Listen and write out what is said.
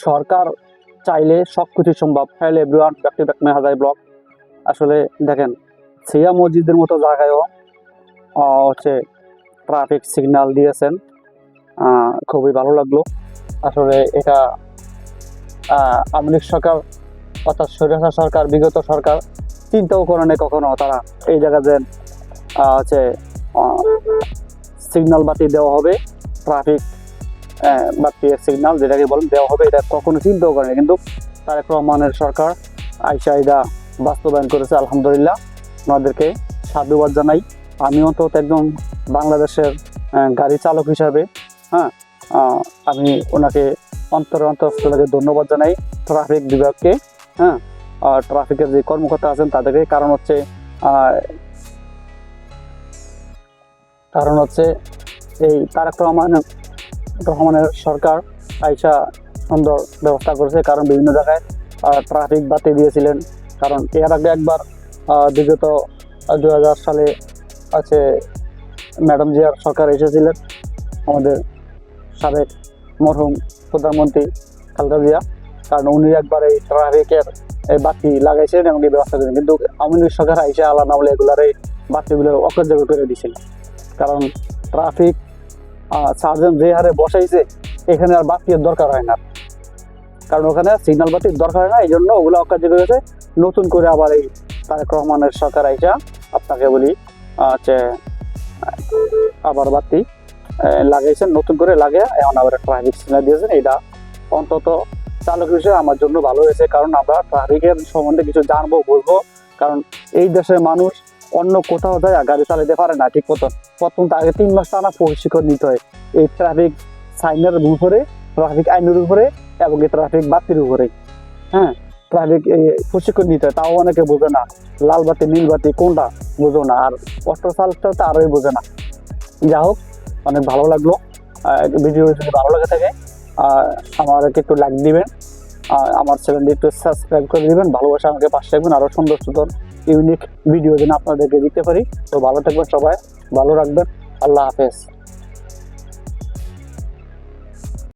সরকার চাইলে সবকিছু সম্ভব। Hello everyone, back to back মেহাজাই ব্লগ। আসলে দেখেন, সিয়া মসজিদের মতো জায়গায়ও হচ্ছে ট্রাফিক সিগন্যাল দিয়েছেন। খুবই ভালো লাগলো। আসলে এটা আওয়ামী লীগ সরকার অর্থাৎ স্বৈরাচার সরকার, বিগত সরকার চিন্তাও করে নেই কখনো তারা এই জায়গায় যে হচ্ছে সিগন্যাল বাতি দেওয়া হবে, ট্রাফিক বাতি সিগন্যাল যেটাকে বলেন দেওয়া হবে, এটা কখনো চিন্তাও করেনি। কিন্তু তারেক রহমানের সরকার আইসা এটা বাস্তবায়ন করেছে। আলহামদুলিল্লাহ, ওনাদেরকে সাধুবাদ জানাই। আমিও তো একজন বাংলাদেশের গাড়ি চালক হিসাবে আমি ওনাকে অন্তরস্থলে ধন্যবাদ জানাই, ট্রাফিক বিভাগকে, ট্রাফিকের যে কর্মকর্তা আছেন তাদেরকে। কারণ হচ্ছে এই তারেক রহমানের সরকার আইসা সুন্দর ব্যবস্থা করেছে। কারণ বিভিন্ন জায়গায় ট্রাফিক বাতি দিয়েছিলেন। কারণ এর আগে একবার বিগত 2000 সালে আছে ম্যাডাম জিয়ার সরকার এসেছিলেন, আমাদের সাবেক মরহুম প্রধানমন্ত্রী খালেদা জিয়া। কারণ উনি একবার এই ট্রাফিকের বাতি লাগাইছিলেন এবং এই ব্যবস্থা করেছেন। কিন্তু আওয়ামী লীগ সরকার আইসা আলাদা আমলে এগুলার এই বাতিগুলো অকার্যকর করে দিয়েছিল। কারণ ট্রাফিক সার্জেন্ট যে হারে বসাইছে, এখানে আর বাতির দরকার হয় না। কারণ ওখানে সিগন্যাল বাতির দরকার হয় না, এই জন্য ওগুলো অকার্যকর হয়েছে। নতুন করে আবার এই তারেক রহমানের সরকার আইসা আপনাকে বলি হচ্ছে আবার বাতি লাগাইছেন, নতুন করে লাগিয়ে এখন আবার ট্রাফিক সিগন্যাল দিয়েছেন। এটা অন্তত চালক হিসেবে আমার জন্য ভালো হয়েছে। কারণ আমরা ট্রাফিকের সম্বন্ধে কিছু জানবো, বুঝবো। কারণ এই দেশের মানুষ অন্য কোথাও যায় গাড়ি চালাতে পারে না ঠিক মতন। প্রথম আগে 3 মাস টানা প্রশিক্ষণ নিতে হয় এই ট্রাফিক সাইনের উপরে, ট্রাফিক আইনের উপরে এবং এই ট্রাফিক বাতির উপরে। ট্রাফিক প্রশিক্ষণ নিতে হয়, তাও অনেকে বোঝে না। লাল বাতি নীল বাতি কোনটা বোঝো না, আর অটো চালকটাও তো আরোই বোঝে না। যা হোক, অনেক ভালো লাগলো। ভিডিও যদি ভালো লাগে থাকে আমাকে একটু লাইক দিবেন, আমার চ্যানেলটি একটু সাবস্ক্রাইব করে দিবেন, ভালোবাসা আমাকে পাশে রাখবেন। আরও সুন্দর সুন্দর ইউনিক ভিডিও যেন আপনাদেরকে দিতে পারি। তো ভালো থাকবেন সবাই, ভালো রাখবেন। আল্লাহ হাফেজ।